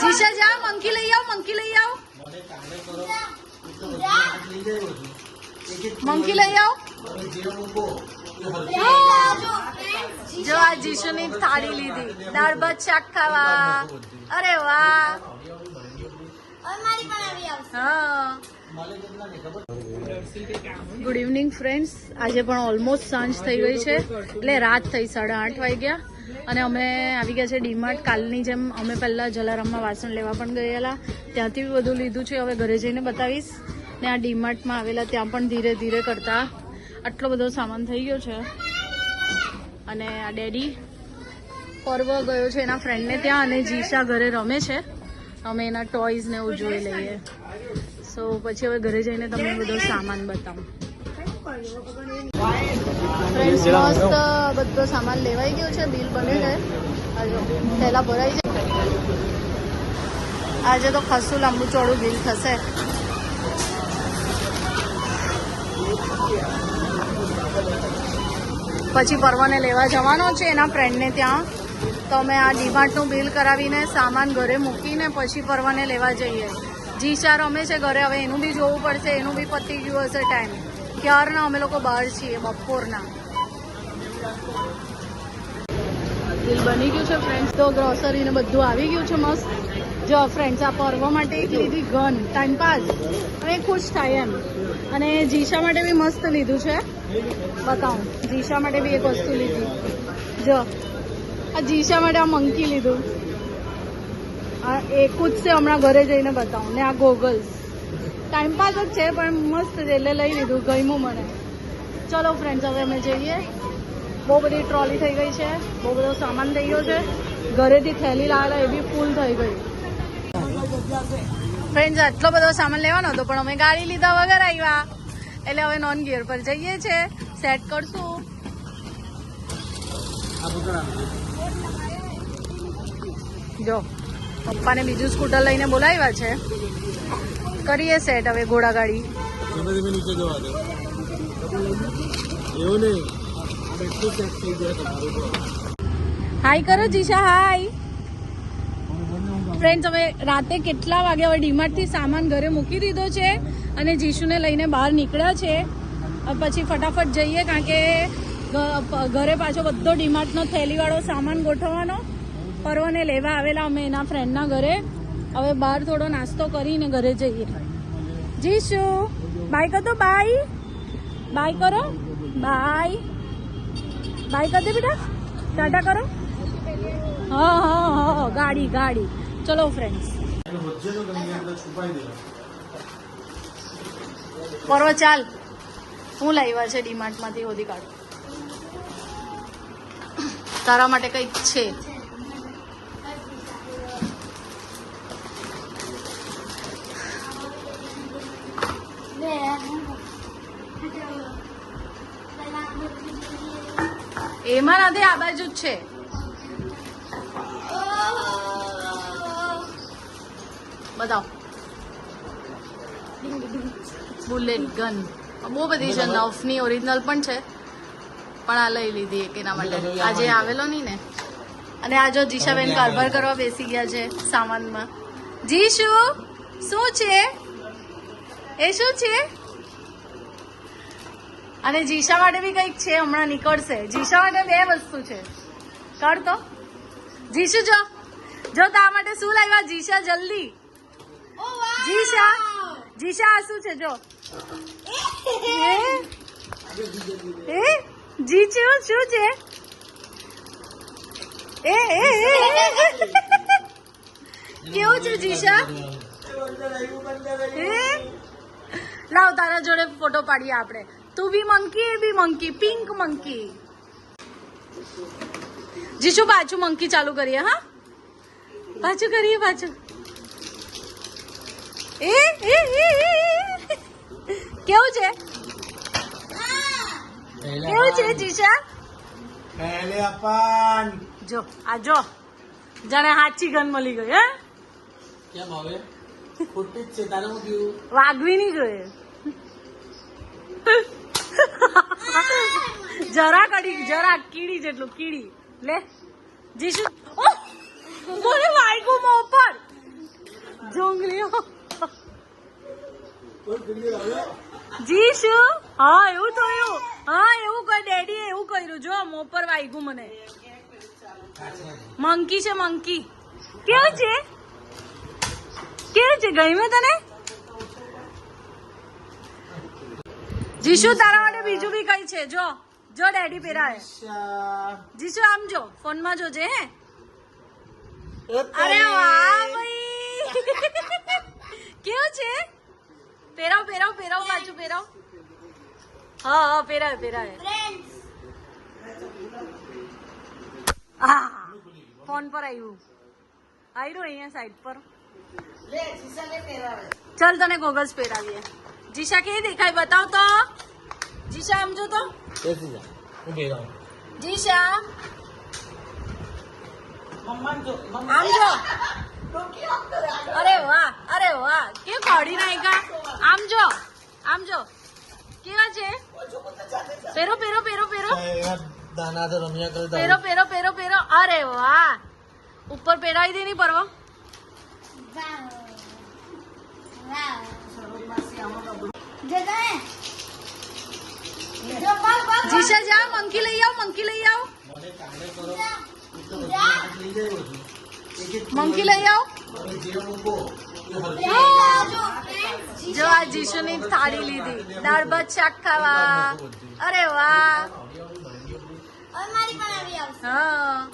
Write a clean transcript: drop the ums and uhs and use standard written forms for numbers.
જીશા જા મંકી લઈ આવ, મંકી લઈ આવ, મંકી લઈ આવ. જો આ જીશુની થાળી લીધી, દાળ ભાત શાક ખાવા. અરે વાહ. હા, ગુડ ઇવનિંગ ફ્રેન્ડ્સ. આજે પણ ઓલમોસ્ટ સાંજ થઈ ગઈ છે, એટલે રાત થઈ, 8:30 વાગ્યા અને અમે આવી ગયા છે ડીમાર્ટ. કાલની જેમ અમે પહેલા જલારામમાં વાસણ લેવા પણ ગયેલા, ત્યાંથી બી બધું લીધું છે. હવે ઘરે જઈને બતાવીશ. ને આ ડીમાર્ટમાં આવેલા ત્યાં પણ ધીરે ધીરે કરતા આટલો બધો સામાન થઈ ગયો છે. અને આ ડેડી પર્વ ગયો છે એના ફ્રેન્ડને ત્યાં, અને જીશા ઘરે રમે છે. અમે એના ટોયઝ ને એવું જોઈ લઈએ. સો પછી હવે ઘરે જઈને તમને બધો સામાન બતાવું. ફ્રેન્ડ્સ મસ્ત બધો સામાન લેવાઈ ગયો છે, બિલ બની ગયે. પહેલા ભરાઈ જાય. આજે તો ખાસું લાંબુ ચોડું બિલ થશે. પછી પર્વને લેવા જવાનો છે એના ફ્રેન્ડને ત્યાં, તો અમે આ ડીમાર્ટનું બિલ કરાવીને સામાન ઘરે મૂકીને પછી પર્વને લેવા જઈએ. જીશા રમે છે ઘરે, હવે એનું બી જોવું પડશે, એનું બી પતી ગયું હશે ટાઈમ. ક્યારના અમે લોકો બહાર છીએ, બપોરના. બિલ બની ગયું છે ફ્રેન્ડ્સ. તો ગ્રોસરી ને બધું આવી ગયું છે મસ્ત. જો ફ્રેન્ડ્સ, આ પર્વ માટે એક લીધી ગન, ટાઈમ પાસ, અને ખુશ થાય એમ. અને જીશા માટે બી મસ્ત લીધું છે, બતાવું. જીશા માટે બી એક વસ્તુ લીધી. જો આ જીશા માટે આ મંકી લીધું. આ એક જ છે, હમણાં ઘરે જઈને બતાવું. ને આ ગોગલ્સ ટાઈમ પાસ જ છે પણ મસ્ત છે, એટલે લઈ લીધું, ગમ્યું મને. ચલો ફ્રેન્ડ્સ, હવે અમે જઈએ. બહુ બધી ટ્રોલી થઈ ગઈ છે, બહુ બધો સામાન થઈ ગયો છે. ઘરેથી થેલી લાવેલા એ બી ફૂલ થઈ ગઈ. ફ્રેન્ડ્સ, આટલો બધો સામાન લેવાનો હતો પણ અમે ગાડી લીધા વગર આવ્યા, એટલે હવે નોન ગિયર પર જઈએ છે. સેટ કરશું. જો પપ્પાને બીજું સ્કૂટર લઈને બોલાવ્યા છે, કરીએ સેટ હવે ઘોડા ગાડી. હાય કરો જીશા, હાય. ફ્રેન્ડ્સ, હવે રાતે કેટલા વાગે, હવે ડીમાર્ટથી સામાન ઘરે મૂકી દીધો છે અને જીશુને લઈને બહાર નીકળ્યા છે. પછી ફટાફટ જઈએ, કારણ કે ઘરે પાછો બધો ડીમાર્ટનો થેલીવાળો સામાન ગોઠવવાનો. પર્વને લેવા આવેલા અમે એના ફ્રેન્ડના ઘરે. હવે બહાર થોડો નાસ્તો કરીને ઘરે જઈએ. જીશુ બાય કરો, તો બાય બાય કરો, બાય બાય કરી દે બેટા, ટાટા કરો. હા હા હા, ગાડી ગાડી. ચલો ફ્રેન્ડ્સ, પર્વ ચાલ, હું લાવ્યા છે ડીમાર્ટમાંથી, હોદી કાઢ. તારા માટે કંઈક છે. એમાં નથી, આ બાજુ જ છે. બતાવો. બુલેટ ગન બહુ બધી છે, નફની ઓરિજિનલ પણ છે, પણ આ લઈ લીધી એક એના માટે. આજે આવેલો નહીં ને. અને આ જો જીશાબેન કારભાર કરવા બેસી ગયા છે સામાનમાં. જીશુ શું છે એ, શું છે? અને જીશા માટે બી કંઈક છે, હમણાં નીકળશે. જીશા માટે 2 વસ્તુ છે. કર તો જીશુ, જો જો તા માટે શું લાવ્યા જીશા, જલ્દી. જીશા, જીશા આ શું છે? જો એ જીશુ શું છે? એ કેવું છે જીશા? લાવ તારા જોડે ફોટો પાડીએ આપણે. તું બી મંકી, એ બી મંકી, પિંક મંકી. જીશુ પાછું મંકી ચાલુ કરીએ. હા, પાછું કરીએ, પાછું. એ કેવું છે? કેવું છે જીશા? જો આ જો, જાણે હાચી ગન મળી ગઈ. હે કેમ હવે ખોટી જ છે, તારે હું થયું? વાગવી નહીં જોઈએ. જરા કડી, જરા કીડી જેટલું. કીડી લે, જીશુ ઓહ! મને વાગ્યું મોં પર જોંગલીઓ જીશુ હા એવું થયું હા એવું કઈ ડેડી એવું કર્યું જો મોં પર વાગ્યું મને મંકી છે મંકી કેવું છે ગમ્યું તને જીશુ તારા માટે બીજું બી કઈ છે જો જો ડેડી પહેરાય જીશુ આમ જો ફોનમાં જોજે હે અરે વાહ ભાઈ કેવું છે પહેરાવ બાજુ પહેરાવ હા પહેરાય હા ફોન પર આવ્યું અહીંયા સાઈડ પર ચલ તને ગોગલ્સ પહેરાવીએ જીશા કેવી દેખાય બતાવ તો જીશા આમ જો તો જીશા આમ જો અરે વાહ કે કાઢી નાખ્યા આમ જો કેવા છે પહેરો અરે વાહ ઉપર પહેરાવી દે નહીં પરવા જીશા જા મંકી લઈ આવ મંકી લઈ આવ જો આ જીશુ ની થાળી લીધી દાળ ભાત શાક ખાવા અરે વાહ હા